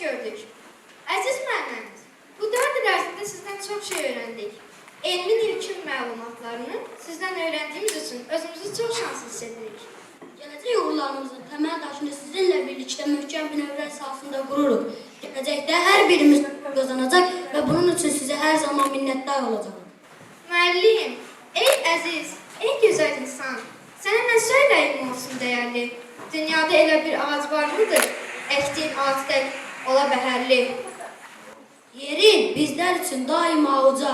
gördük. Əziz müəllimimiz, bu 4 il ərzində sizdən çox şey öyrəndik. Elmin ilkin məlumatlarını sizdən öyrəndiyimiz üçün özümüzü çox şanslı hiss edirik. Gələcək uğurlarımızın təməl daşını sizinlə birlikdə möhkəm bir növrə əsasında qururuq. Gələcəkdə hər birimiz qazanacaq və bunun üçün sizə hər zaman minnətdar olacağıq. Müəllim, ey əziz, ey gözəl insan, sənə nə söyləyim olsun dəyərli? Dünyada elə bir ağac var mıdır? Əkdiyin ağac tək ola bəhərli. Yerin bizlər üçün daima uca,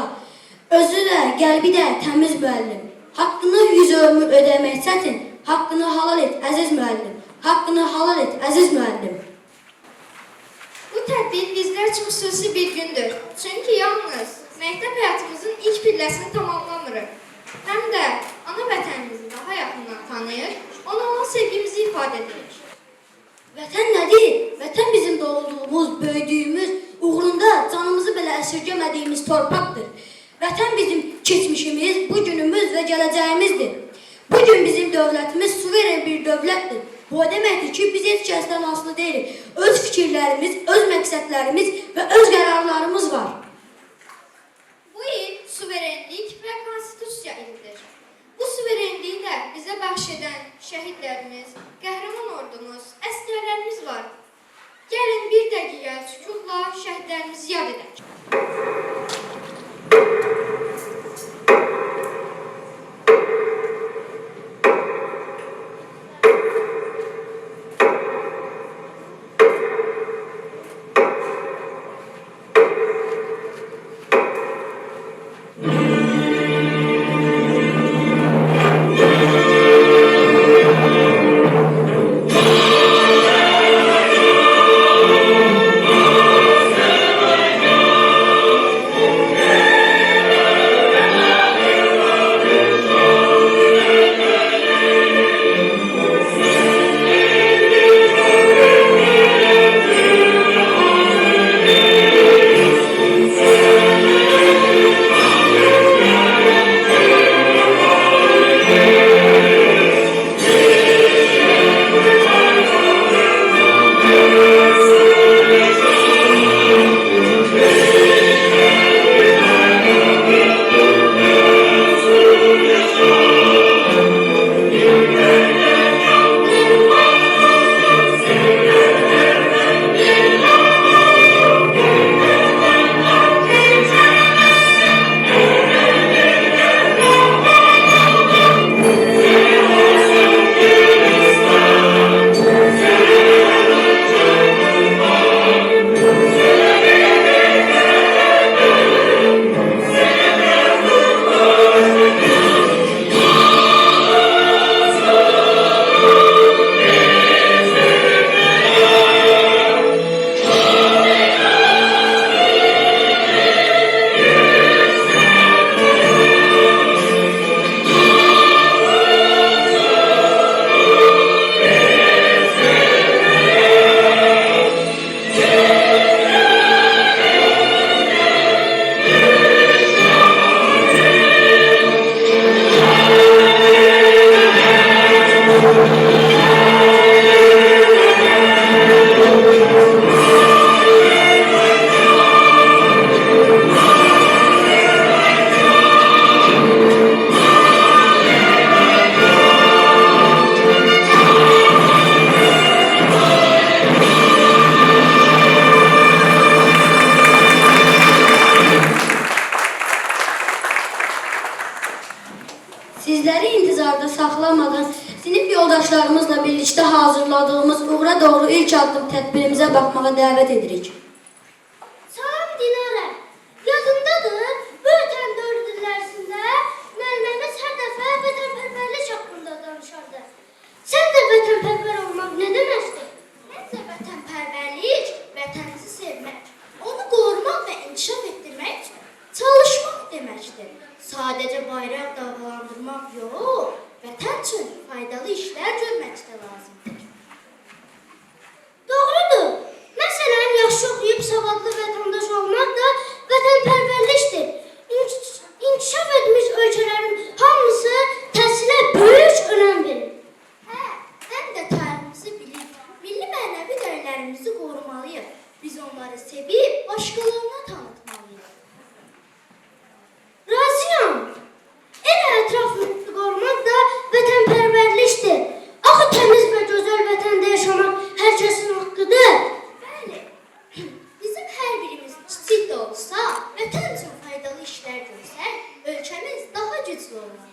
özü də, qəlbi də təmiz müəllim. Haqqını 100 ömür ödəmək çətin, haqqını halal et əziz müəllim. Haqqını halal et əziz müəllim. Bu tədbir bizlər üçün xüsusi bir gündür. Çünki yalnız məktəb həyatımızın ilk pilləsini tamamlamırıq. Həm də ana vətənimizi daha yaxından tanıyır, ona olan sevgimizi ifadə edirik. Vətən nədir? Vətən bizim doğulduğumuz, böyüdüyümüz, uğrunda canımızı belə əsirgəmədiyimiz torpaqdır. Vətən bizim keçmişimiz, bugünümüz və gələcəyimizdir. Bugün bizim dövlətimiz suveren bir dövlətdir. Bu o deməkdir ki, biz heç kəsdən asılı deyilik. Öz fikirlərimiz, öz məqsədlərimiz və öz qərarlarımız var. Bu il suverenlik və konstitusiya ilidir. Bu suverenliyi də bizə bəxş edən şəhidlərimiz, qəhrəman ordumuz, əsgərlərimiz var. Gəlin bir dəqiqə sükutla şəhidlərimizi yad edək. Sizləri intizarda saxlamadan sinif yoldaşlarımızla birlikdə hazırladığımız uğura doğru ilk addım tədbirimizə baxmağa dəvət edirik. Salam Dinara, yadındadır, bu ötən 4 il ərzində müəllimimiz hər dəfə vətənpərvərlik haqqında danışardı. Sən də vətənpərvər olmaq nə deməkdir? Məncə vətənpərvərlik, vətənimizi sevmək, onu qorumaq və inkişaf etdirmək üçün çalışmaq deməkdir. Sadəcə bayraq dalğalandırmaq yox, vətən üçün faydalı işlər görmək də lazımdır. Doğrudur. Məsələn, yaxşı oxuyub savadlı vətəndaş olmaq da vətənpərvərlikdir. İnkişaf etmiş ölkələrin hamısı təhsilə böyük önəm verir. Həm də tariximizi bilib, milli mənəvi dəyərlərimizi qorumaq olmalıyıq. Biz onları sevib başqalarına tanıtmalıyıq. Razıyam. Elə ətrafımızı qorumaq da vətənpərvərlikdir. Axı təmiz və gözəl vətəndə yaşamaq hər kəsin haqqıdır. Bəli. Bizim hər birimiz kiçik də olsa, vətən üçün faydalı işlər görsək, ölkəmiz daha güclü olar.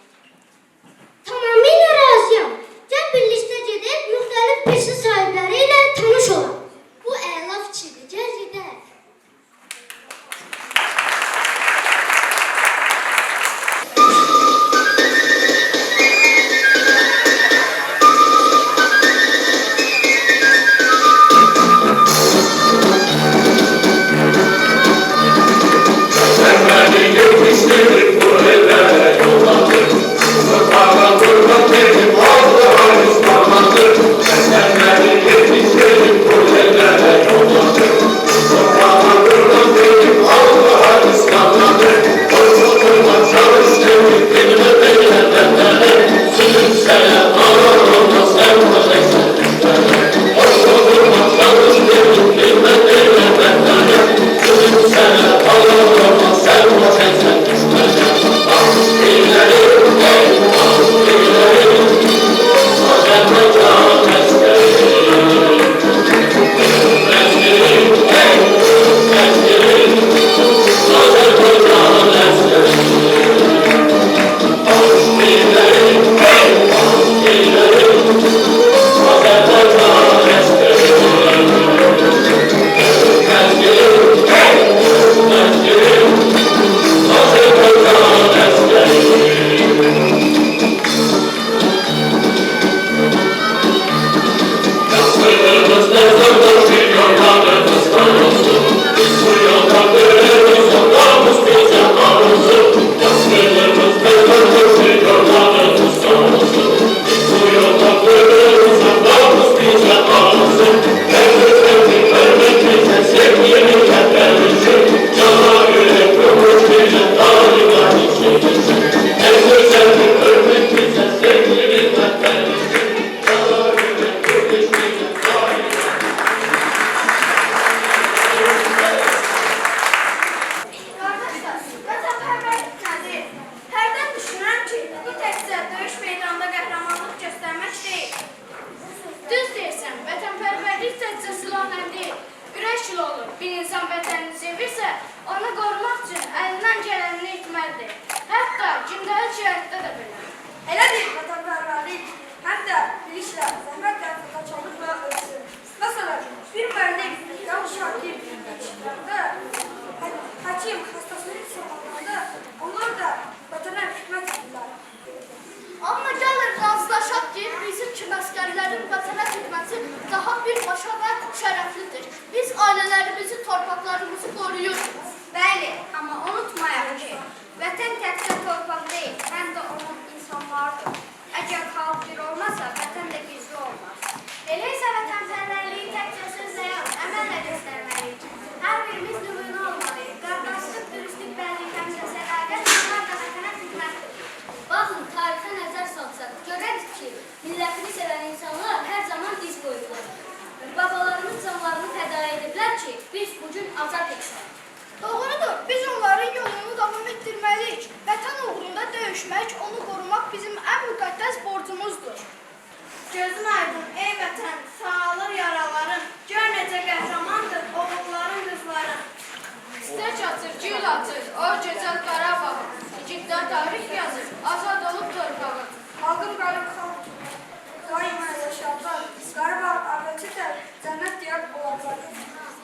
Tamamilə razıyam. Gəl birlikdə gedib müxtəlif peşə sahibləri ilə tanış olaq. Bu əla fikirdir. Gəl gedək.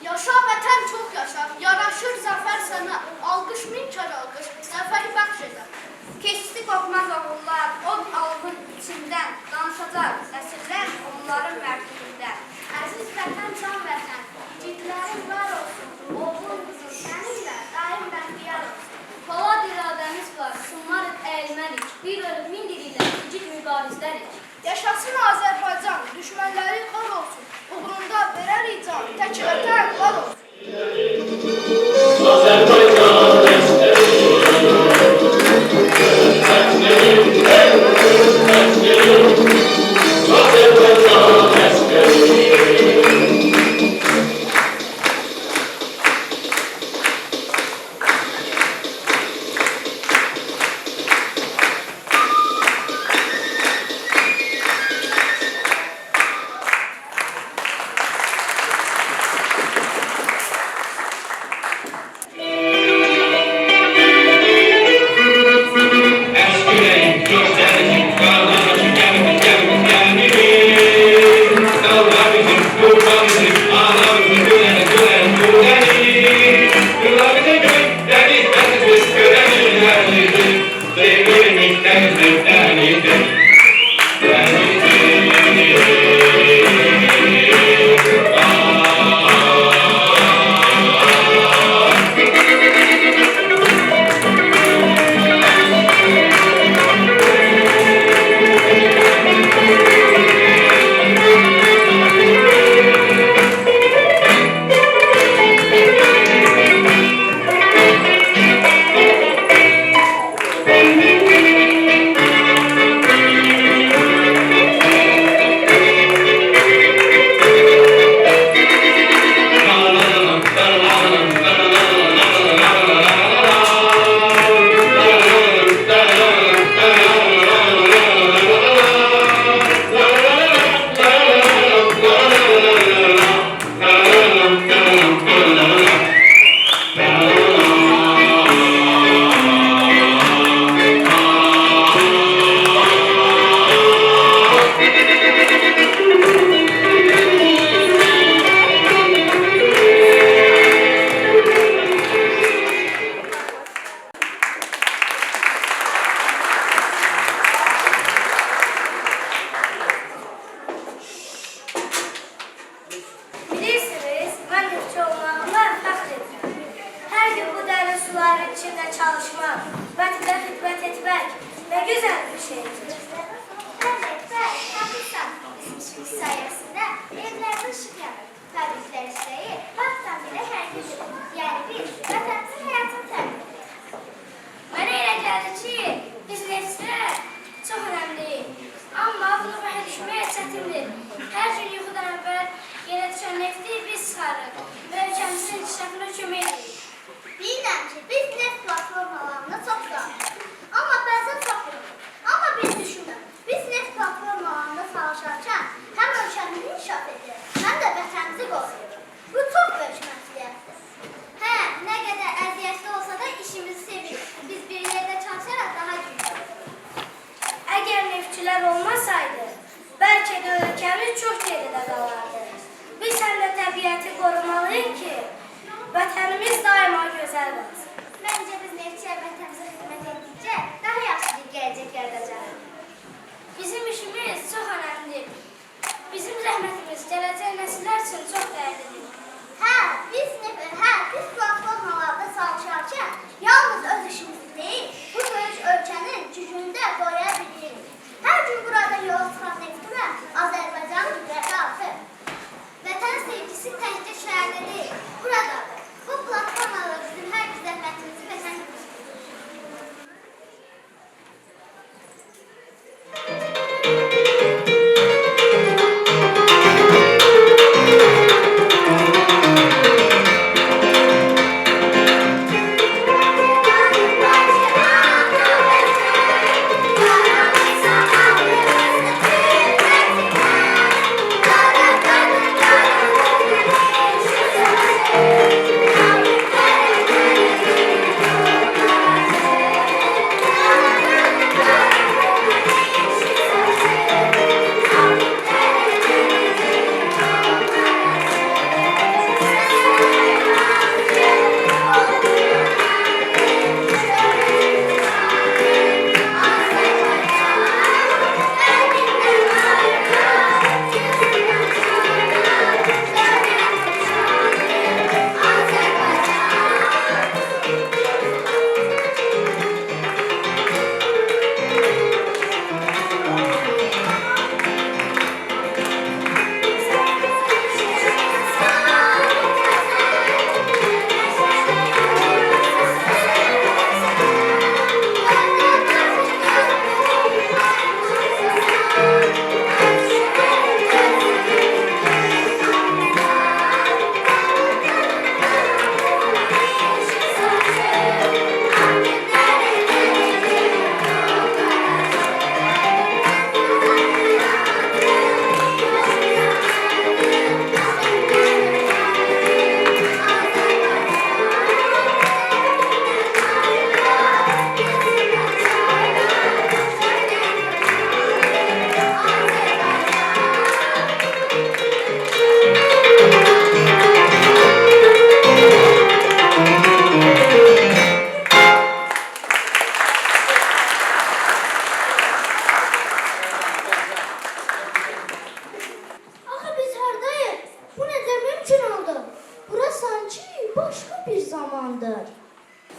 Yaşa vətən çox yaşa, yaraşır zəfər sənə, alqış min kər alqış, zəfəri bəxş edər. Keçdi qorxmaz oğullar, od alğın içindən, danışacaq nəsillər onların mərkəzindən. Əziz vətən, can vətən, igidlərin var olsun, oğlun qızın səninlə, daim bəxtiyar olsun. Polad iradəmiz var, sunmarıq əyilməlik, bir ölüm min dililə, igid mübarizlərik. Yaşasın Azərbaycan, düşmənləri xor olsun, uğrunda verərik can, tək vətən var olsun. Azərbaycan əskəri, çalışmak, vətənə xidmət etmək nə gözəl bir şeydir. Evet, haklısın. Bizim işimiz sayesinde evlerde ışık yanır. Fabrikler işleyi baktan bile herkes edilir. Yani biz vatandaşın hayatını tercih ediyoruz. Bana elə gəldi ki, biz neftçilər çox önemli. Amma bunu başa düşmək çətindir. Hər gün yuxudan əvvəl yerə düşən nefti biz çıxarırıq və ölkəmizin inkişafına kömək edirik. Bilirəm ki, biz neft platformalarında çox danışırıq. Amma bəzən çox yox. Amma biz düşünürük. Biz neft platformalarında çalışarkən həm ölkəmizi inkişaf edirik, həm də vətənimizi qoruyuruq. Bu çox böyük məsuliyyətdir. Hə, nə qədər əziyyətli olsa da işimizi sevirik. Biz bir yerdə çalışaraq daha güclüyük. Əgər neftçilər olmasaydı, bəlkə də ölkəmiz çox geridə qalardı. Biz həm də təbiəti qorumalıyıq ki, vətənimiz daima gözəl qalsın. Məncə biz neftçilər vətənimizə xidmət etdikcə daha yaxşı bir gələcək yaradacağıq. Bizim işimiz çox önəmlidir. Bizim zəhmətimiz gələcək nəsillər üçün çox dəyərlidir. Biz platformalarda çalışarkən yalnız öz işimizi deyil, bu böyük ölkənin gücünü də qoruya bilirik. Hər gün burada yola çıxan neftimə Azərbaycanın qüdrəti artır. Vətən sevgisi təkcə şəhərdə deyil, buradadır. Bu platformalar bizim hər bir zəhmətimizi vətənimizdir.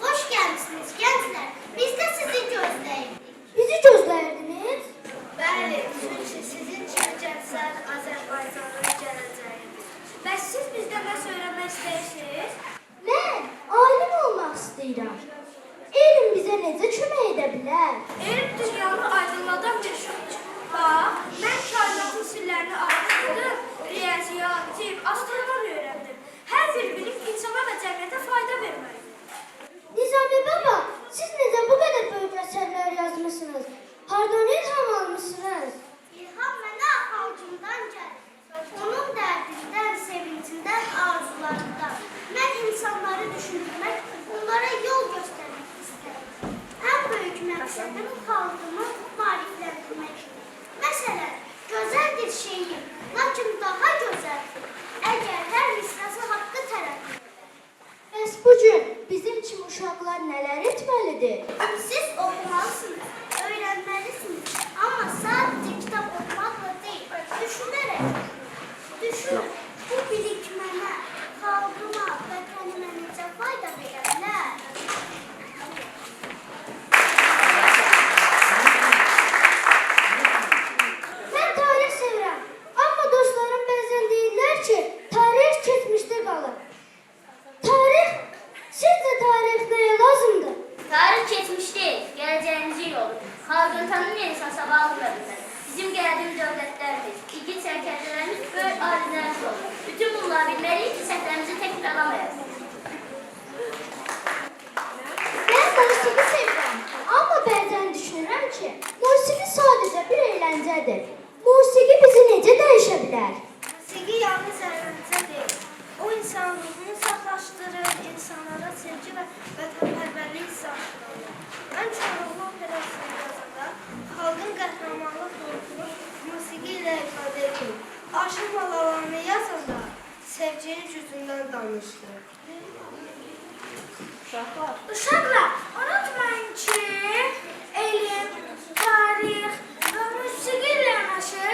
Hoş gelmişsiniz gençler. Biz de sizi gözləyirdik. Bizi gözləyirdiniz? Bəli, çünki sizin kimi gənclər Azərbaycanın gələcəyidir. Bəs siz bizdən nə öyrənmək istəyirsiniz? Mən alim olmaq istəyirəm. Elm bizə necə kömək edə bilər? Elm dünyanı aydınladan bir şeydir. Bax, mən kainatın sirlərini araşdırdım, riyaziyyat, tibb, astronomi öyrəndim. Hər bir bilim insana və cəmiyyətə fayda verməlidir. Nizami baba, siz necə bu qədər böyük əsərlər yazmışsınız? Hardan ilham almışsınız? İlham mənə avucumdan gəlir. Onun dərdindən, sevincindən, arzularından. Mən insanları düşündürmək, onlara yol göstərmək istəyirəm. Ən böyük məqsədim xalqımı maarifləndirməkdir. Məsələn, gözəldir şeyim, lakin daha gözəldir. Əgər hər misrası haqqı tərəfidir. Bəs bugün bizim kimi uşaqlar nələr etməlidir? Siz oxumalısınız, öyrənməlisiniz. Amma sadəcə kitab oxumaqla deyil, düşünərək. Düşün, bu bilik mənə, xalqıma, vətənimə necə fayda verə bilər? Adını tanımayan insan sabah almıyor bizden. Bizim geldiğimiz devletlerimiz, ilginç serkendelerimiz, böyle ailelerimiz olur. Bütün bunları bilmeliyiz ki səhvlərimizi tekrarlamayız. Ben musiqi sevirəm, amma bəzən düşünürəm ki, musiqi sadəcə bir əyləncədir. Musiqi bizi necə dəyişə bilər? Musiqi yalnız əyləncə deyil. O insan ruhunu saflaşdırır, insanlara sevgi və vətənpərvərlik hissettirir. Mən Çorlu operasını yazanda xalqın qəhrəmanlıq ruhunu musiqi ilə ifadə edir. Aşıq malalarını yazanda sevginin gücündən danışdı. Uşaqlar, unutmayın ki, elm, tarix və musiqi ilə yanaşı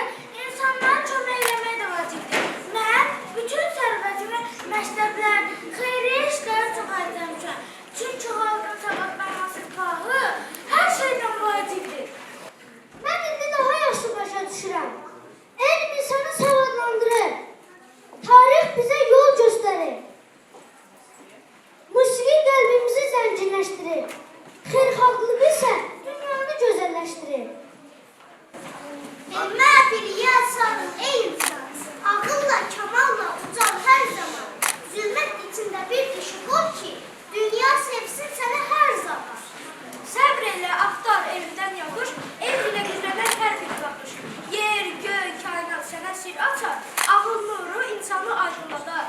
insanlara kömək eləmək də vacibdir. Mən bütün sərvətimi məktəblər, xeyriyyə işləri üçün ayırmışam. Çünki xalqın savadlanması pahı hər şeydən vacibdir. Mən indi daha yaxşı başa düşürəm. Elm insanı savadlandırır. Tarix bizə yol göstərir. Musiqi qəlbimizi zənginləşdirir. Xeyirxahlıq isə dünyanı gözəlləşdirir. Elmə biliyə sarın ey insan, ağılla, kamalla ucal hər zaman. Zülmət içində bir kişi ol ki, dünya sevsin səni hər zaman. Səbr elə, axtar elmdən yapış, elm ilə güzələn hər bir baxış. Yer, göy, kainat sənə sir açar, ağıl nuru insanı aydınladar.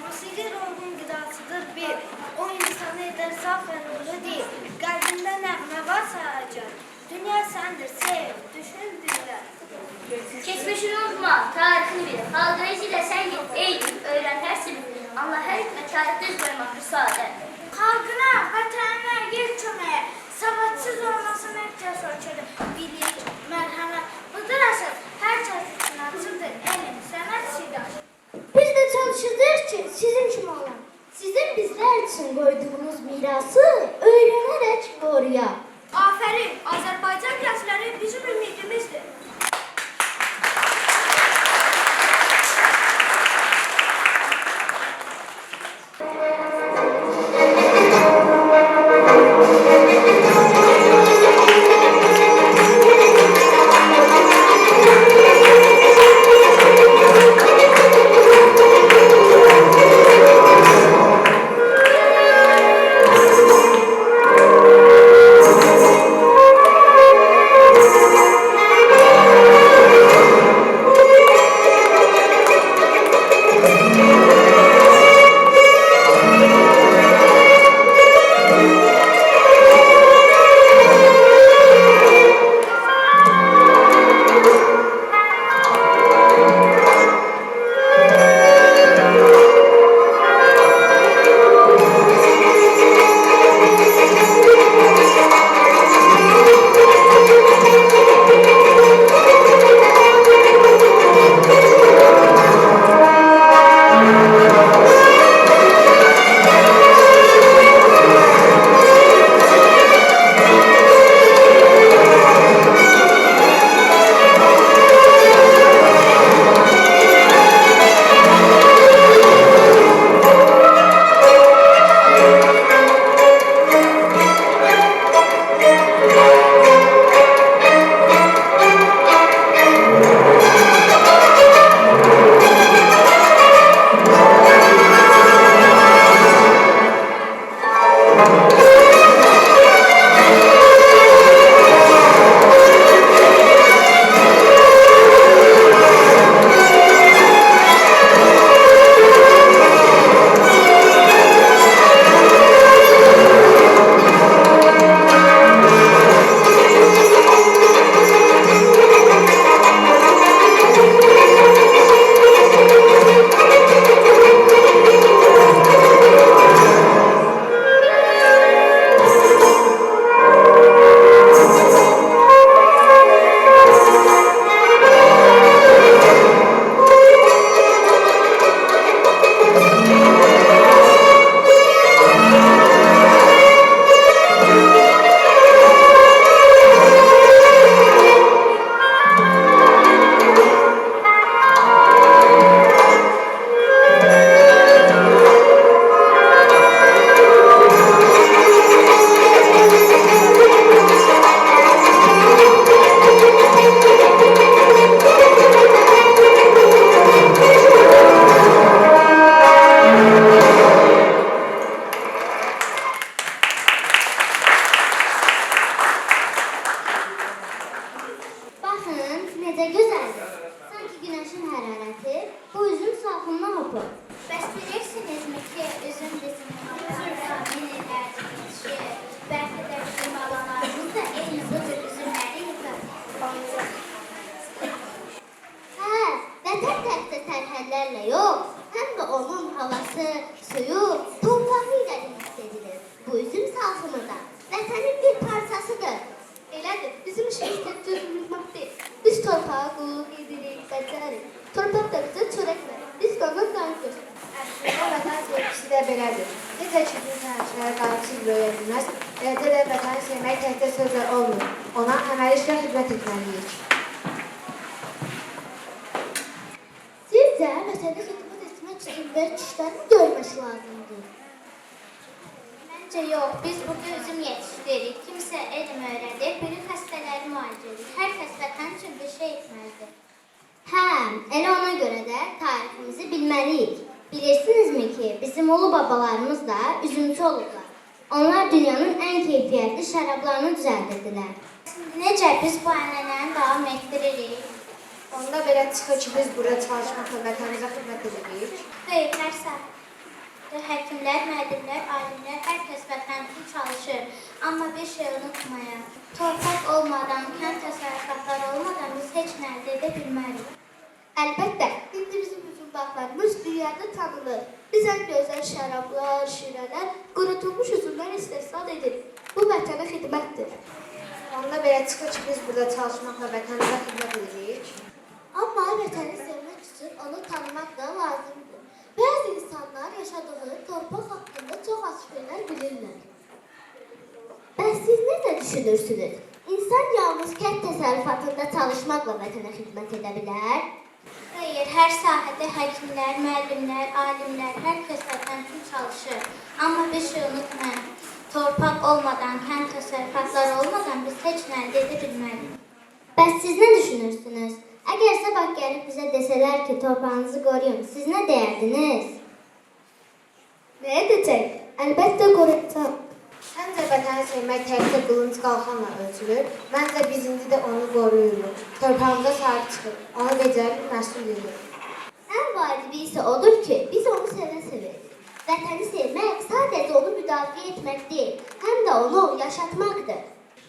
Musiqi ruhun qidasıdır bir, o insanı edər saf və nurlu deyil. Qəlbində nəğmə varsa əgər, dünya səndir, sev, düşün, dinlə. Keçmişini unutma, tarixini bil. Xalqına ilə sən git, ey öyrən hər sirri. Allah hər hikmət tarixdə öz qoymaqdır sadə. Xalqına, vətənə, yer köməyə, savadsız olması məhkəs ölçüdür. Bilik, mərhəmət, budur əsas, hər kəs üçün açıqdır, elm, sənət, sidaş. Biz də çalışacağıq ki, sizin kimi olan, sizin bizlər üçün qoyduğunuz mirası öyrənərək qoruyaq. Afərin, Azərbaycan gəncləri bizim ümidimizdir. suyu torpağı ilə hiss edilir. Bu üzüm salxımı da vətənin bir parçasıdır. Elədir, bizim işimiz təkcə üzüm yığmaq deyil. Biz torpağa qulluq edirik, bəcərik. Torpaq da bizə çörək verir. Biz də ona qayıtırıq. Əslində vətən sevgisi də belədir. Necə ki biz həmçinləri qayğısız böyüyə bilməz, eləcə də vətəni sevmək təkcə sözlə olmur. Ona əməli işlə xidmət etməliyik. Sizcə vətənə xidmət etmək üçün böyük işlərini görmək lazımdır. Məncə yox, biz burada üzüm yetişdiririk. Kimsə elm öyrədir, biri xəstələri müalicə edir. Hər kəs vətən üçün bir şey etməlidir. Hə, elə ona görə də tariximizi bilməliyik. Bilirsinizmi ki, bizim ulu babalarımız da üzümçü olublar. Onlar dünyanın ən keyfiyyətli şərablarını düzəldirdilər. Necə biz bu ənənəni davam etdiririk? Onda belə çıxır ki, biz burada çalışmaqla vətənimizə xidmət edirik. Xeyr, hər səhv. Həkimlər, müəllimlər, alimlər, hər kəs vətən üçün çalışır. Amma bir şey unutmayaq. Torpaq olmadan, kənd təsərrüfatları olmadan biz heç nə əldə edə bilmərik. Əlbəttə, indi bizim üzüm bağlarımız dünyada tanınır. Biz ən gözəl şərablar, şirələr, qurutulmuş üzümlər istehsal edirik. Bu vətənə xidmətdir. Onda belə çıxır ki, biz burada çalışmaqla vətənimizə xidmət edirik. Amma vətəni sevmək üçün onu tanımaq da lazımdır. Bəzi insanlar yaşadığı torpaq haqqında çox az şeylər bilirlər. Bəs siz necə düşünürsünüz? İnsan yalnız kənd təsərrüfatında çalışmaqla vətənə xidmət edə bilər? Xeyr, hər sahədə həkimlər, müəllimlər, alimlər, hər kəs vətən üçün çalışır. Amma bir şey unutmayın, torpaq olmadan, kənd təsərrüfatları olmadan biz heç nə əldə edə bilmərik. Bəs siz nə düşünürsünüz? Əgər sabah gəlib bizə desələr ki, torpağınızı qoruyun, siz nə deyərdiniz? Nə edəcək? Əlbəttə qoruyacaq. Səncə vətəni sevmək təkcə qılınc qalxanla ölçülür. Məncə biz indi də onu qoruyuruq. Torpağımıza sahib çıxır. Onu becərib məsul edirik. Ən vacibi isə odur ki, biz onu sevə-sevək. Vətəni sevmək sadəcə onu müdafiə etmək deyil, həm də onu yaşatmaqdır.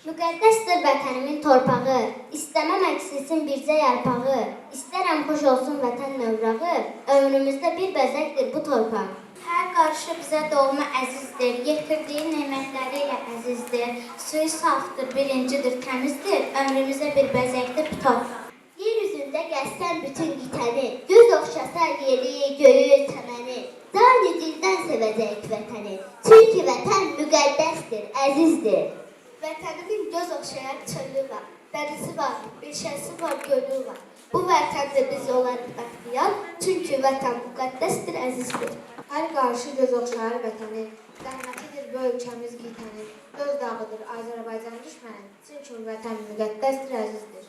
Müqəddəsdir vətənimin torpağı, istəməm əksilsin bircə yarpağı, istərəm xoş olsun vətən növrağı, ömrümüzdə bir bəzəkdir bu torpaq. Hər qarşı bizə doğma əzizdir, yetirdiyi nemətləri ilə əzizdir, suyu safdır, birincidir, təmizdir, ömrümüzə bir bəzəkdir bu torpaq. Yer üzündə gəzsən bütün qitəni, göz oxşasa yeri, göyü, təməni, daim dildən sevəcəyik vətəni, çünki vətən müqəddəsdir, əzizdir. Vətənimin göz oxşayan çölü var, dənisi var, meşəsi var, gölü var. Bu vətəndə biz olarıq bəxtiyar, çünki vətən müqəddəsdir, əzizdir. Hər qarşı göz oxşar vətəni, zəhmətidir bu ölkəmiz qitəni, öz dağıdır Azərbaycan düşməni, çünki vətən müqəddəsdir, əzizdir.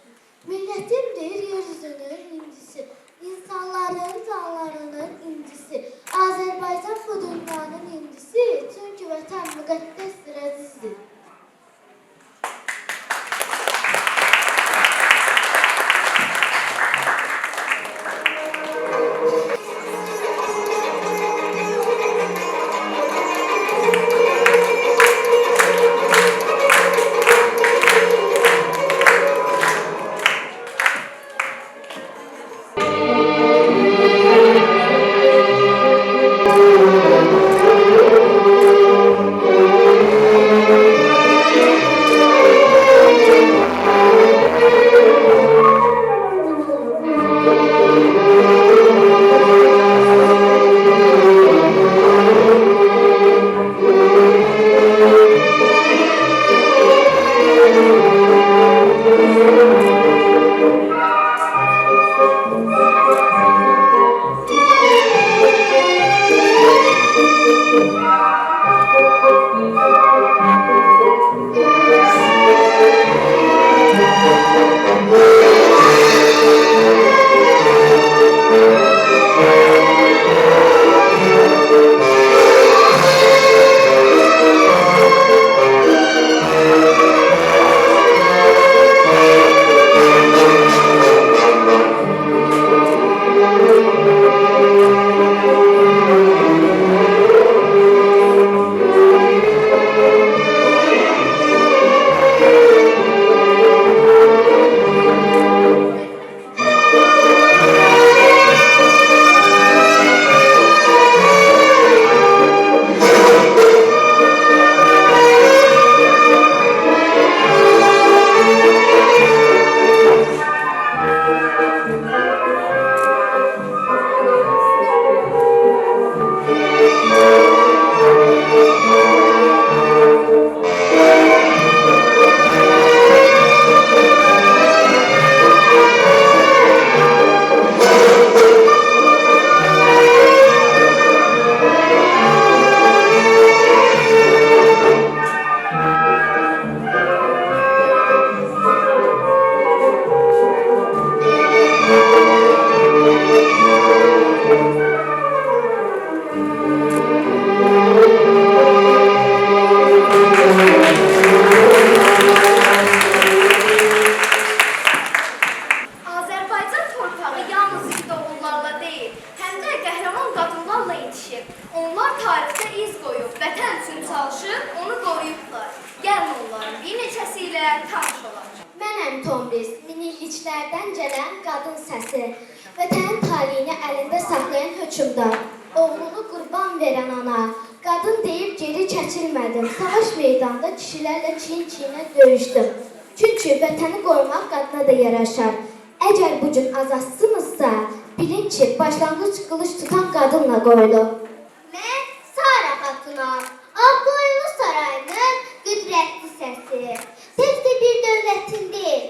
Millətimdir yeryüzünün incisi, insanların canlarının incisi. Azərbaycan bu dünyanın incisi, çünki vətən müqəddəsdir, əzizdir. tarixdə iz qoyub, vətən üçün çalışıb, onu qoruyublar. Gəlin onların bir neçəsi ilə tanış olaq. Mənəm Tomris, minilliklərdən gələn qadın səsi. Vətənin taliyini əlində saxlayan hökümdar. Oğlunu qurban verən ana. Qadın deyib geri çəkilmədim. Savaş meydanında kişilərlə çiyin-çiyinə döyüşdüm. Çünki vətəni qorumaq qadına da yaraşar. Əgər bu gün azadsınızsa, bilin ki, başlanğıc qılış tutan qadınla qoyulub. Mən Sara Xatunam, Abduyulu sarayının qüdrətli səsi. Təkcə bir dövlətin deyil,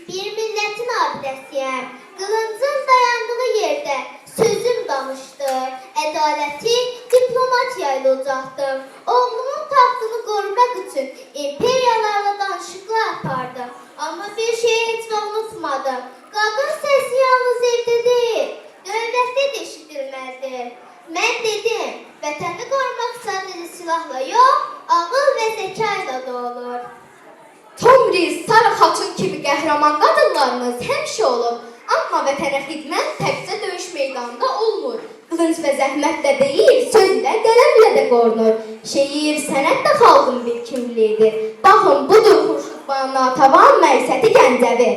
bir millətin abidəsiyəm. Qılıncın dayandığı yerdə sözüm danışdır. Ədaləti diplomatiya ilə ucaltdım. Oğlumun taxtını qorumaq üçün imperiyalarla danışıqlar apardım. Amma bir şeyi heç vaxt unutmadım. Qadın səsi yalnız evdə deyil, dövlətdə də eşidilməlidir. Mən dedim, vətəni qorumaq sadəcə silahla yox, ağıl və zəka ilə də olur. Tomris, Sara Xatun kimi qəhrəman qadınlarımız həmişə olub. Amma vətənə xidmət təkcə döyüş meydanında olmur. Qılınc və zəhmətlə deyil, sözlə, qələmlə də qorunur. Şeir, sənət də xalqın bir kimliyidir. Baxın, budur Xurşudbanu Natəvan Məysəti Gəncəvi.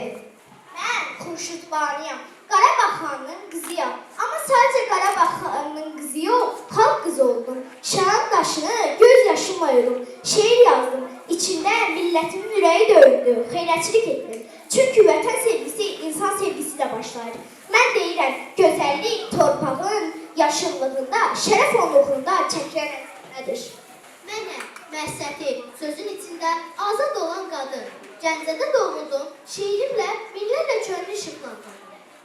Mən Xurşudbanıyam, Qarabağ xanının qızıyam. Amma sadəcə Qarabağ xanının qızı yox, xalq qızı oldum. Şanın daşını göz yaşımla yudum. Şeir yazdım, içində millətimin ürəyi döyüldü, xeyrətçilik etdim. Çünki vətən sevgisi insan sevgisi ilə başlayır. Mən deyirəm, gözəllik torpağın yaşıllığında, şərəf onluğunda çəkilən əsərdir. Mənəm, Məhsəti, sözün içində azad olan qadın. Gəncədə doğuldum, şeirimlə minlərlə könlü işıqlandım.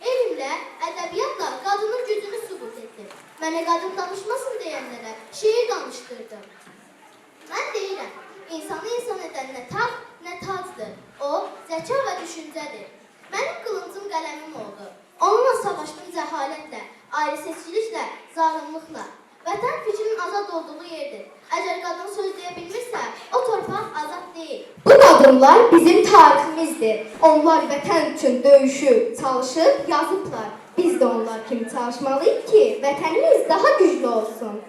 Elmlə, ədəbiyyatla qadının gücünü sübut etdim. Mənə qadın danışmasın deyənlərə şeir danışdırdım. Mən deyirəm, insanı insan edən nə taxt, nə tacdır. O, zəka və düşüncədir. Mənim qılıncım qələmim oldu. Onunla savaşdım cəhalətlə, ayrı-seçkiliklə, zalımlıqla. Vətən fikrinin azad olduğu yerdir. Əgər qadın söz deyə bilmirsə, o torpaq azad deyil. Bu qadınlar bizim tariximizdir. Onlar vətən üçün döyüşüb, çalışıb, yazıblar. Biz də onlar kimi çalışmalıyıq ki, vətənimiz daha güclü olsun.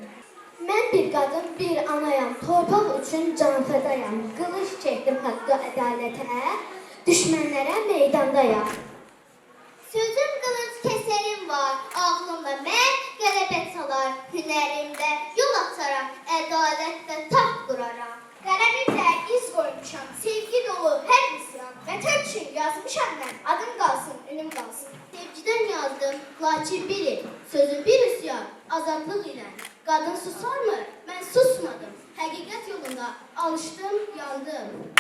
Mən bir qadın, bir anayam, torpaq üçün can fədayam. Qılış çəkdim haqqa ədalətə, düşmənlərə meydandayam. Sözüm qılınc kəsərim var, ağlımda mən qələbə çalar, hünərimdə yol açaram, ədalətlə taxt quraram. Qələmimlə iz qoymuşam, sevgi dolu hər misyan, vətən üçün yazmışam mən, adım qalsın, ünüm qalsın. Sevgidən yazdım, lakin bilin, sözüm bir üsyan, azadlıq ilə. Qadın susarmı? Mən susmadım, həqiqət yolunda alışdım, yandım.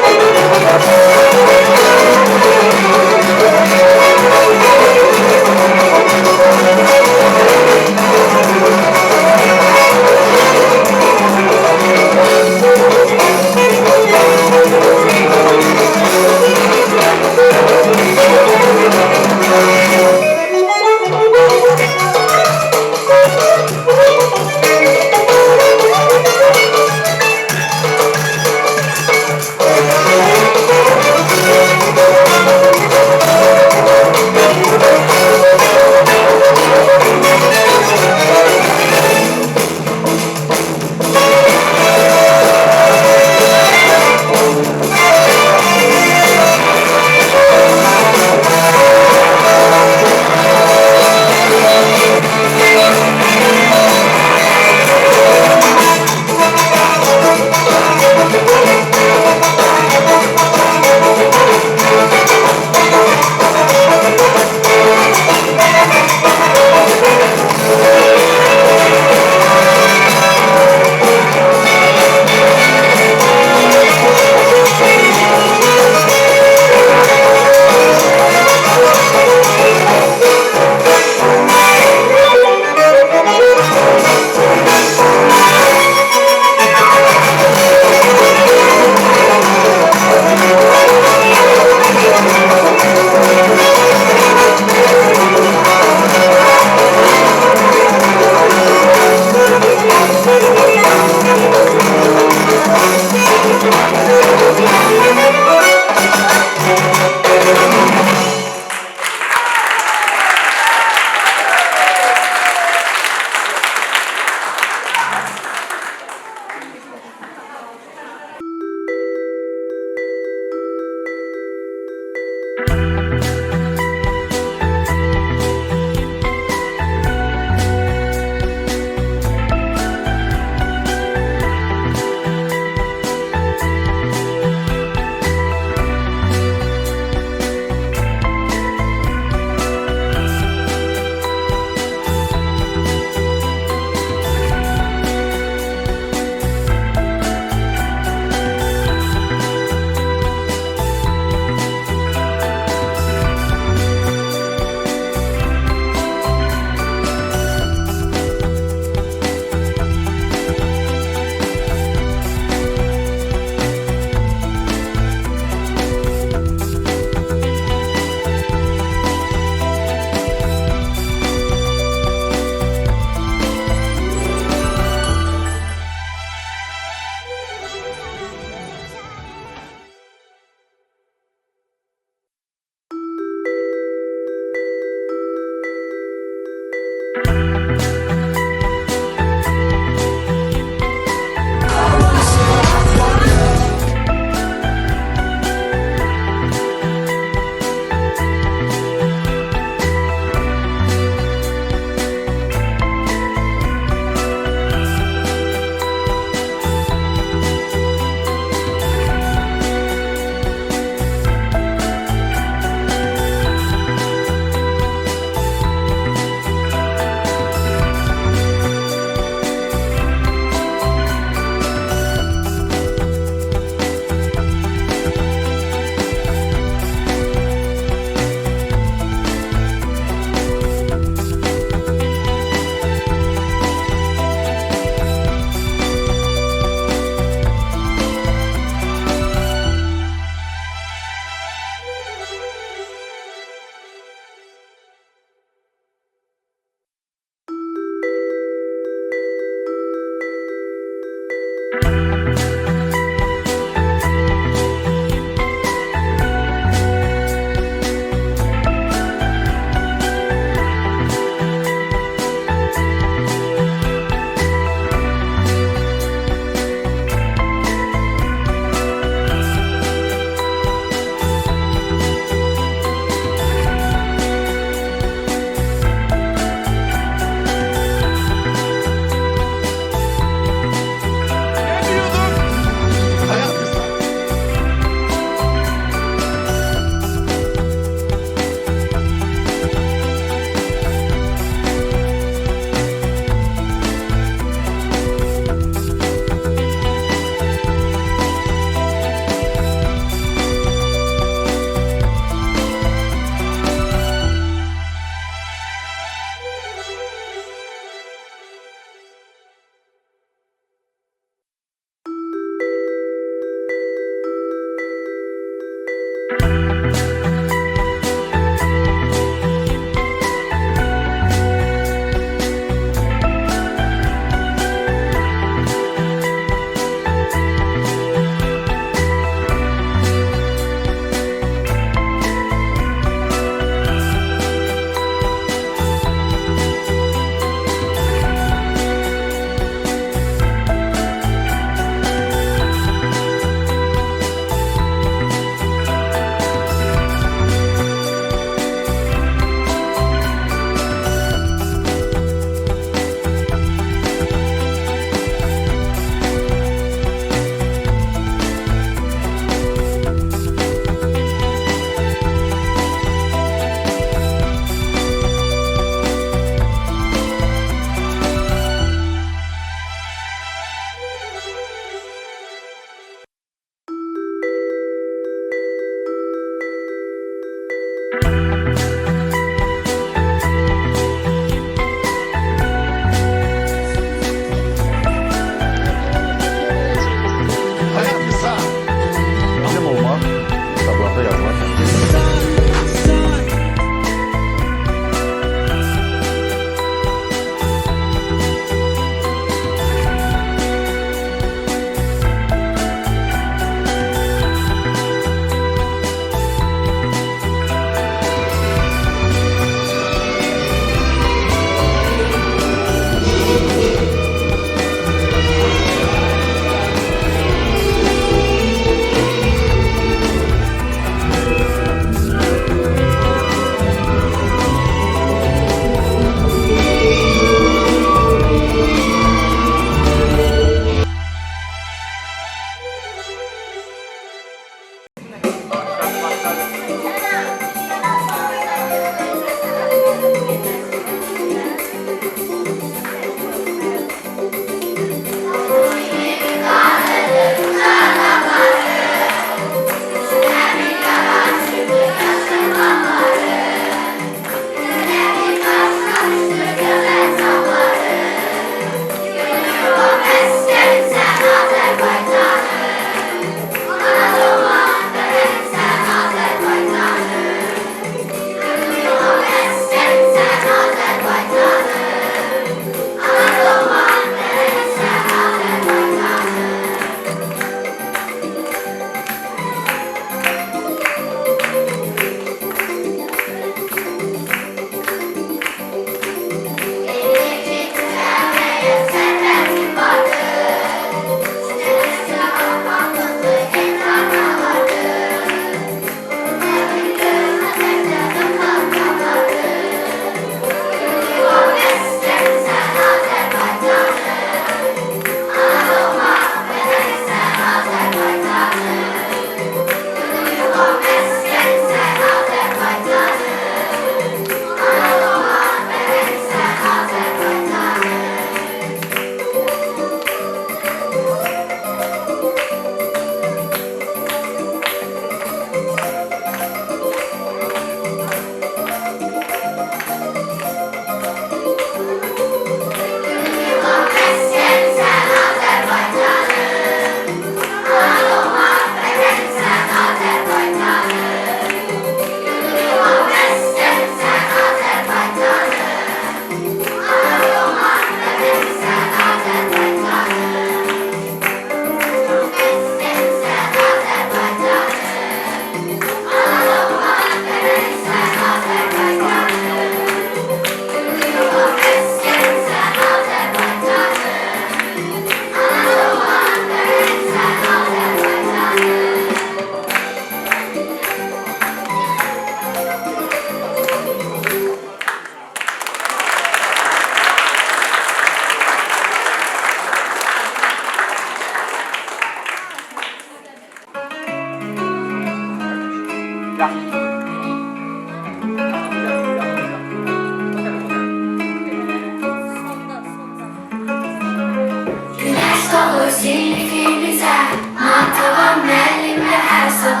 O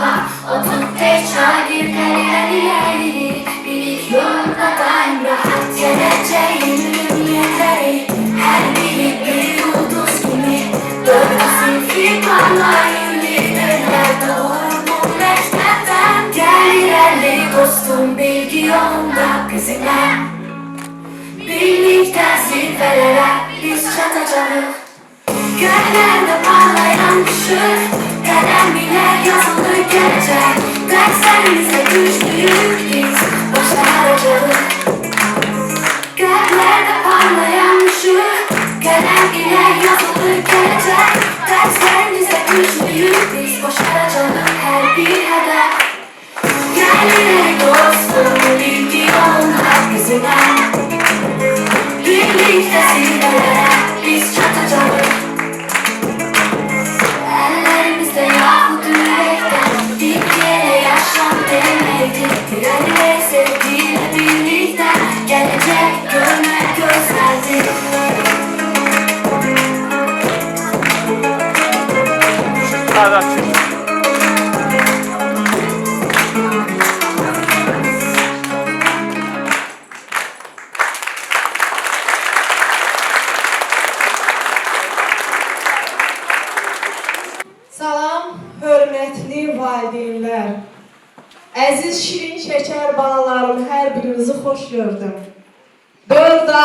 tuttu şagirdleri Bilik yolda daim rahat Geleceğin ümmetleri Her biri bir yıldız gibi Dört sinfi parlayın liderler Doğru mektepten Gel ilerle dostum bilgi yolunda bizimle Birlikte zirvelere biz çatacağız Göklerde parlayan ışık Kalem ile yazılı gelecek Derslerimizde güçlüyük biz Başaracağız Göklerde parlayan ışık Kalem ile yazılı gelecek Derslerimizde güçlüyük biz Başaracağız her bir hedef Gel ileri dostum bilgi yolunda bizimle Birlikte zirvelere biz çatacağız Ellerimizde yahut yürekte Bir yere yaşam demektir Diğerle sevgiyle birlikte Gelecek görmek gözlerdir Salam, hörmətli valideynlər. Əziz şirin şəkər balalarım, hər birinizi xoş gördüm. 4A,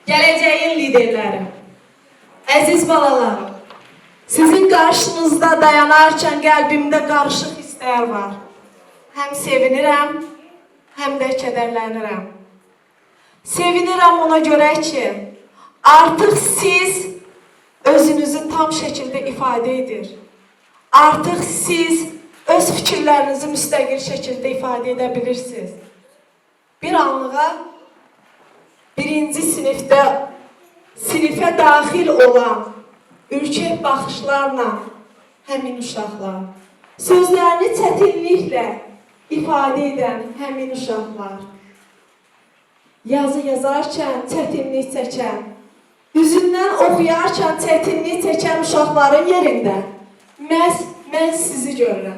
gələcəyin liderləri. Əziz balalarım, sizin qarşınızda dayanarkən qəlbimdə qarışıq hisslər var. Həm sevinirəm, həm də kədərlənirəm. Sevinirəm ona görə ki, artıq siz özünüzü tam şəkildə ifadə edir. Artıq siz öz fikirlərinizi müstəqil şəkildə ifadə edə bilirsiniz. Bir anlığa birinci sinifə daxil olan ürkək baxışlarla həmin uşaqlar, sözlərini çətinliklə ifadə edən həmin uşaqlar, yazı yazarkən çətinlik çəkən, üzündən oxuyarkən çətinlik çəkən uşaqların yerində məhz mən sizi görürəm.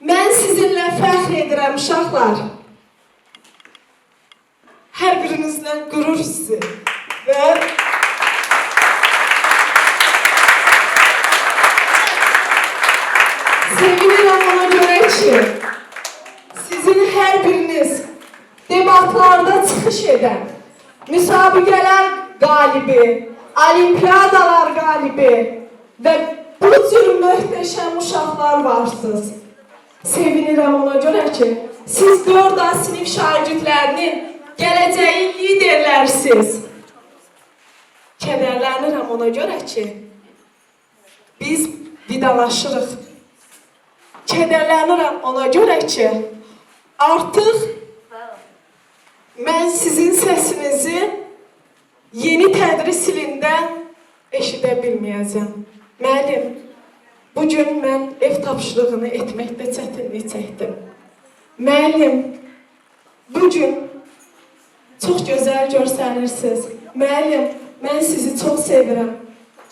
Mən sizinlə fəxr edirəm uşaqlar. Hər birinizlə qürur hissi və sevinirəm ona görə ki, sizin hər biriniz debatlarda çıxış edən, müsabiqələr qalibi, olimpiyadalar qalibi və bu cür möhtəşəm uşaqlar varsınız. Sevinirəm ona görə ki, siz 4A sinif şagirdlərinin gələcəyin liderlərisiniz. Kədərlənirəm ona görə ki, biz vidalaşırıq. Kədərlənirəm ona görə ki, artıq mən sizin səsinizi yeni tədris ilində eşidə bilməyəcəm. Müəllim, bugün mən ev tapşırığını etməkdə çətinlik çəkdim. Müəllim, bugün çox gözəl görsənirsiniz. Müəllim, mən sizi çox sevirəm.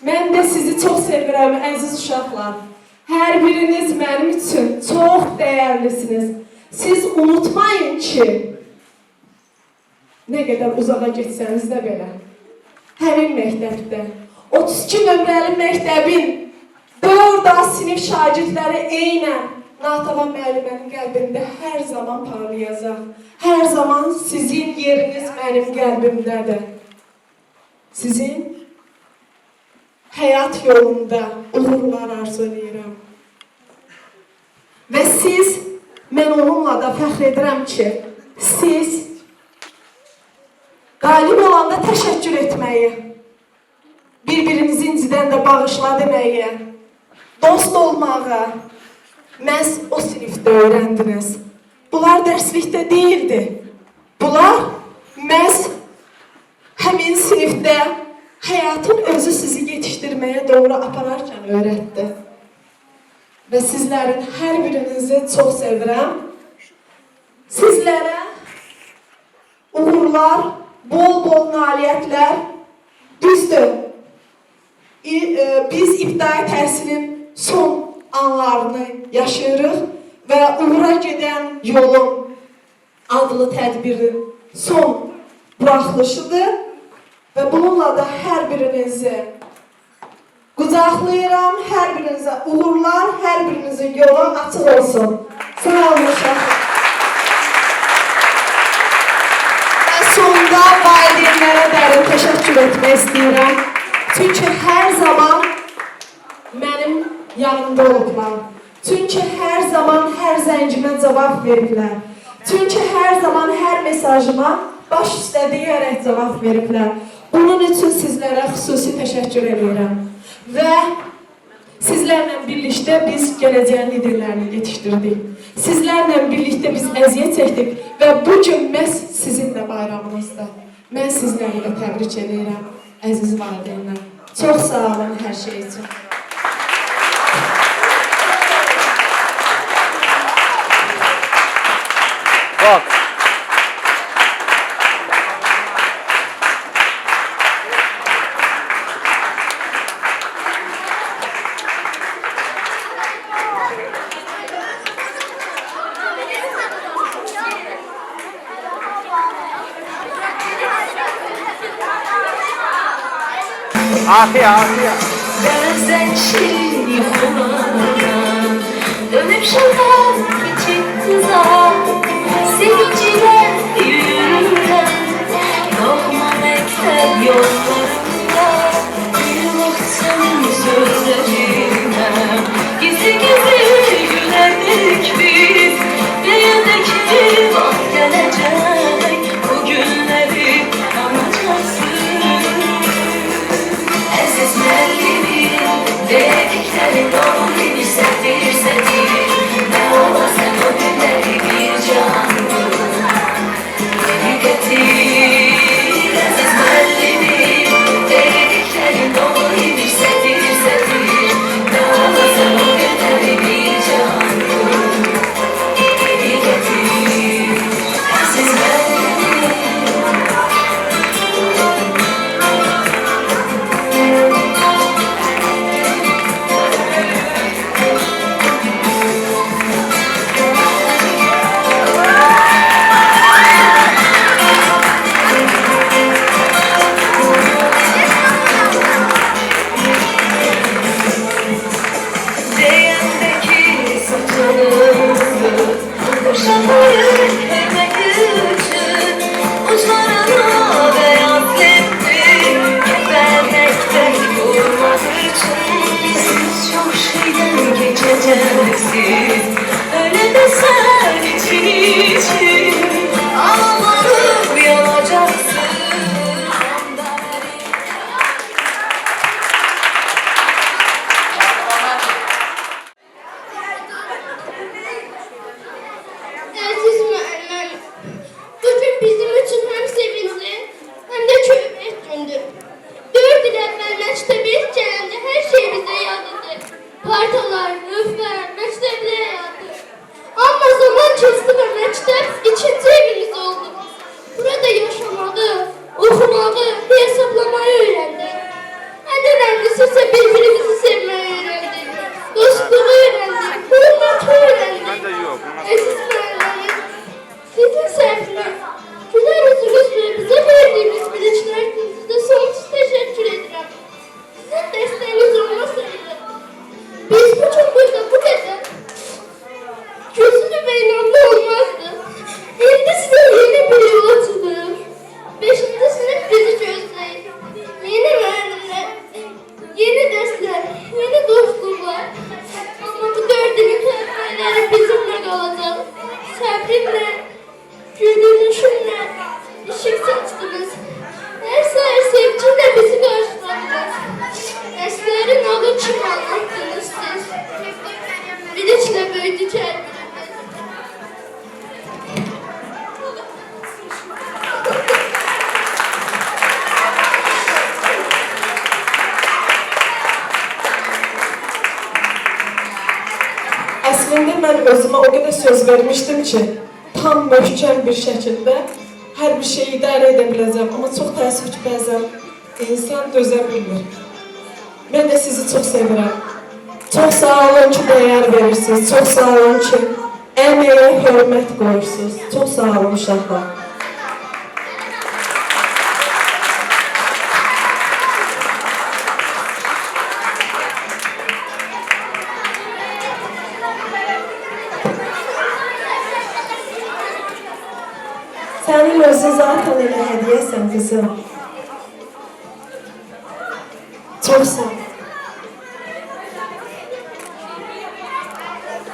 Mən də sizi çox sevirəm, əziz uşaqlar. Hər biriniz mənim üçün çox dəyərlisiniz. Siz unutmayın ki, nə qədər uzağa getsəniz də belə, həmin məktəbdə, 32 nömrəli məktəbin 4A sinif şagirdləri eynən Natava müəllimənin qəlbində hər zaman parlayacaq. Hər zaman sizin yeriniz mənim qəlbimdədir. Sizin həyat yolunda uğurlar arzu edirəm. Və siz, mən onunla da fəxr edirəm ki, siz qalib olanda təşəkkür etməyi, bir-birinizi incidən də bağışla deməyi, dost olmağı məhz o sinifdə öyrəndiniz. Bunlar dərslikdə deyildi. Bunlar məhz həmin sinifdə həyatın özü sizi yetişdirməyə doğru apararkən öyrətdi. Və sizlərin hər birinizi çox sevirəm. Sizlərə uğurlar, bol-bol nailiyyətlər. Düzdür, biz ibtidai təhsilin son anlarını yaşayırıq və uğura gedən yolun adlı tədbirin son buraxılışıdır və bununla da hər birinizi qucaqlayıram, hər birinizə uğurlar, hər birinizin yolu açıq olsun. Sağ olun uşaqlar. Və sonda valideynlərə dərin təşəkkür etmək istəyirəm. Çünki hər zaman mənim yanımda olublar. Çünki hər zaman hər zəngimə cavab veriblər. Çünki hər zaman hər mesajıma baş üstə deyərək cavab veriblər. Bunun üçün sizlərə xüsusi təşəkkür edirəm. Və sizlərlə birlikdə biz gələcəyin liderlərini yetişdirdik. Sizlərlə birlikdə biz əziyyət çəkdik və bugün məhz sizinlə bayramınızda. Mən sizləri də təbrik edirəm, əziz valideynlər. Çox sağ olun hər şey üçün. Bak. Afiyet. Bazen şirin yumadan dönüp şuradan geçip kızar sevinciler yürürken lokma mektep yollarında bir baksın sözlerinden gizli gizli gülerdik biz dünyadaki bak gelecek bu günleri anlayacaksın. Aziz müellimin dedikleri doğru bir sevdir ne olasın o günleri bir canlı geri getir. Aziz müellimin dedikleri doğru bir sevdir ne olasın o günleri bir canlı geri getir. Aziz müellimin öyle de sen için ağlanıp yanacaksın. Aziz müəllim, bugün bizim üçün həm sevincli, həm də kömək gündür. 4 il əvvəl məktəbə ilk gələndə hər şey bizə yadıdır. Partalar, lövhər, məktəbli həyatı. Amma zaman keçdi və məktəb ikinci evimiz oldu. Burada yaşamağı, oxumağı, hesaplamayı öyrəndik. Ən önəmlisi isə bir-birimizi sevməyi öyrəndik. Dostluğu öyrəndik, hörməti öyrəndik. Əziz müəllim, sizin səhviniz, gülər üzünüz və bizə verdiyiniz biliklər üçün sizə sonsuz təşəkkür edirəm. Sizin dəstəyiniz olmasaydı, biz bugün burada bu qədər gözlü və inanlı olmazdı. İndi sizə yeni bir yol açılır. 5-ci sinif bizi gözləyir. Yeni müəllimlər, yeni dərslər, yeni dostluqlar. Amma bu 4 ilin tələbələri bizimlə qalacaq. Səbrimlə, gülüşümlə, işıq saçdınız. Hər səhər sevgilə bizi qarşıladınız. Dərslərin adı kimi anlattınız siz. Biliklə böyüdü kəndimiz. Əslində mən özümə o qədər söz vermişdim ki, tam möhkəm bir şəkildə hər bir şeyi idarə edə biləcəm. Amma çox təəssüf ki, bəzən insan dözə bilmir. Mən də sizi çox sevirəm. Çox sağ olun ki, dəyər verirsiniz. Çox sağ olun ki, Əməyə hörmət qoyursunuz. Çox sağ olun uşaqlar. Sənin özün zaten elə hədiyyəsən qızım. Çox sağ ol.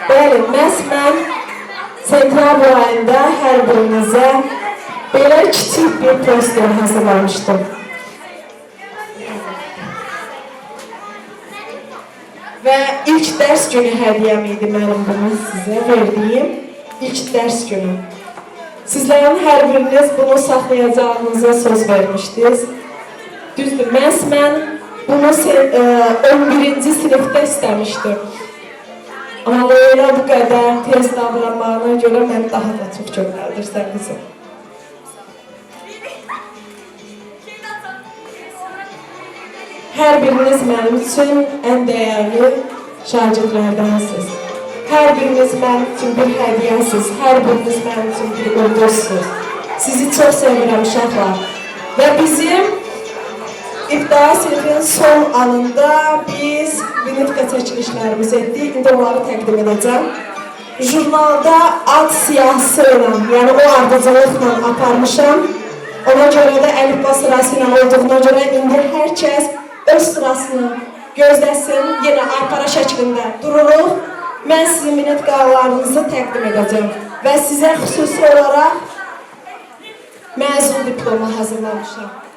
Bəli, məhz mən sentyabr ayında hər birinizə belə kiçik bir poster hazırlamışdım. Və ilk dərs günü hədiyyəm idi mənim bunu sizə verdiyim ilk dərs günü. Sizlərin hər biriniz bunu saxlayacağınıza söz vermişdiniz. Düzdür, məhz mən bunu 11-ci sinifdə istəmişdim. Amma elə bu qədər tez davranmağına görə mən daha da çox göndərdirsən qızım. Hər biriniz mənim üçün ən dəyərli şagirdlərdənsiniz. Hər biriniz mənim üçün bir hədiyyəsiz, hər biriniz mənim üçün bir ulduzsuz. Sizi çox sevirəm uşaqlar. Və bizim İbtidai sinifin son anında biz binitka çəkilişlərimizi etdik. İndi onları təqdim edəcəm. Jurnalda ad siyahısı ilə, yəni o ardıcılıqla aparmışam. Ona görə də əlifba sırası ilə olduğuna görə indi hər kəs öz sırasını gözləsin. Yenə aypara şəklində dururuq. Mən sizin minitqalarınızı təqdim edəcəm. Və sizə xüsusi olaraq məzun diplomu hazırlamışam.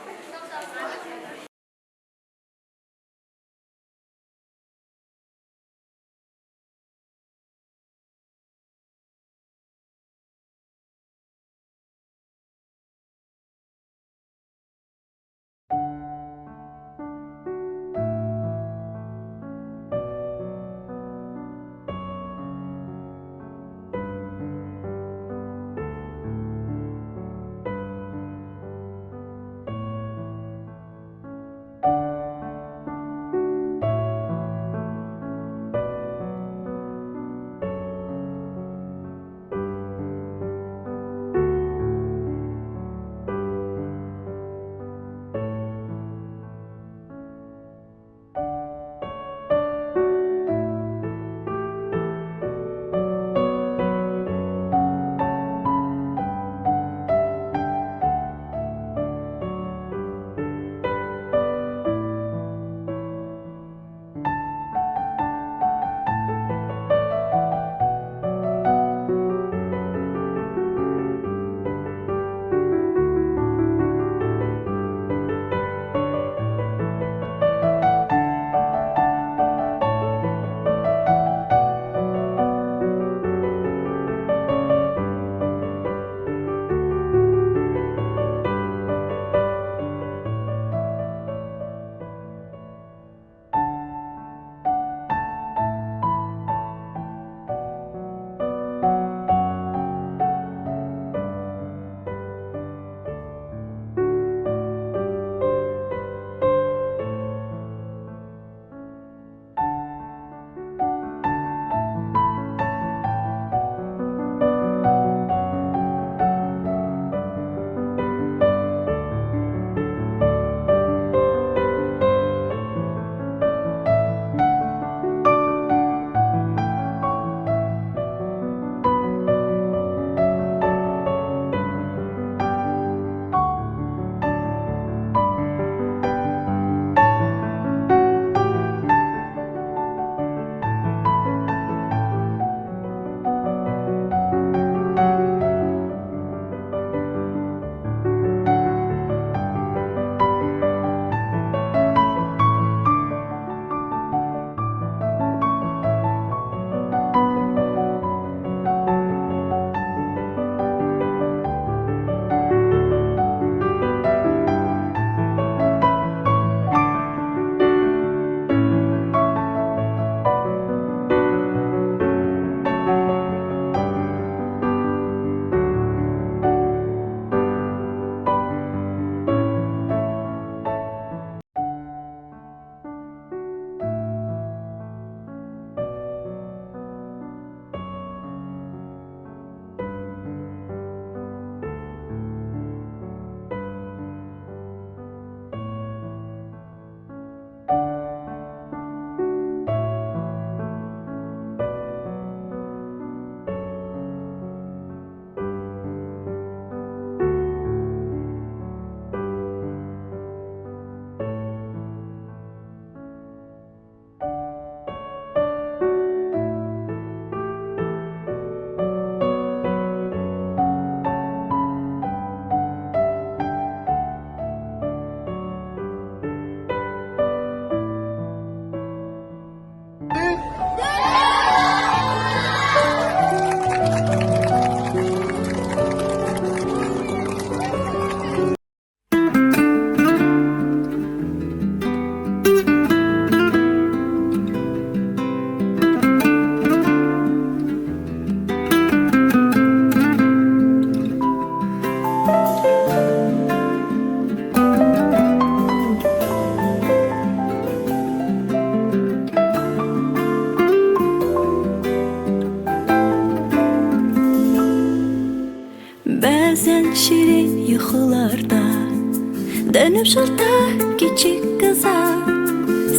Dönüp şurada küçük kıza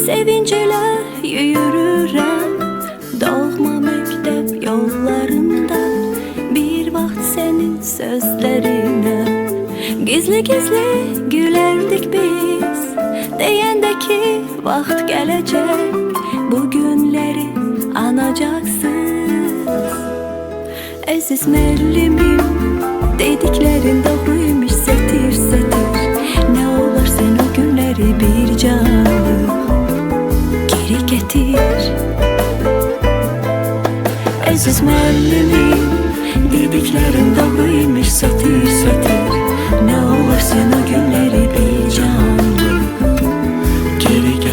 sevinciyle yürürüm. Doğma mektep yollarında bir vaxt senin sözlerine gizli gizli gülerdik biz. Deyende ki vaxt gelecek, bu günleri anacaksın. Aziz müəllimim, dediklerin doğruymuş setir setir. Ne olur sen o günleri bir canlı geri getir. Aziz müəllimim, dediklerin doğruymuş setir setir. Ne olur sen o günleri bir canlı geri getir.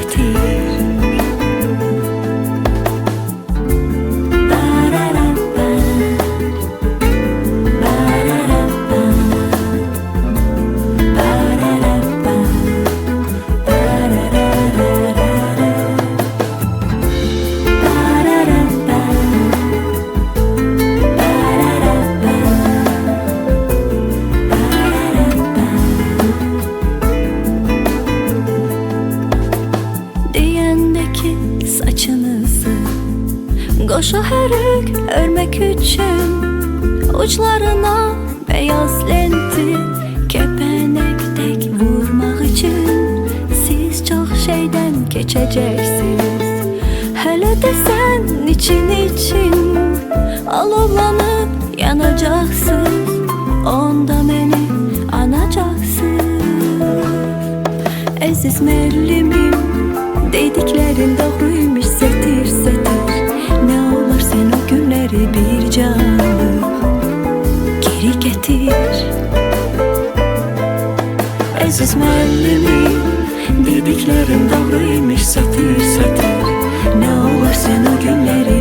Qoşa hörük örmek üçün uçlarına beyaz lenti, kepenek tek vurmak için siz çok şeyden geçeceksiniz. Hele de sen için alovlanıp yanacaksın. Onda beni anacaksın. Aziz müəllimim, dediklerin doğruymuş setir setir. Ne olur sen o günleri bir canlı geri getir. Aziz müəllimim, dediklerin doğruymuş setir setir. Ne olur sen o günleri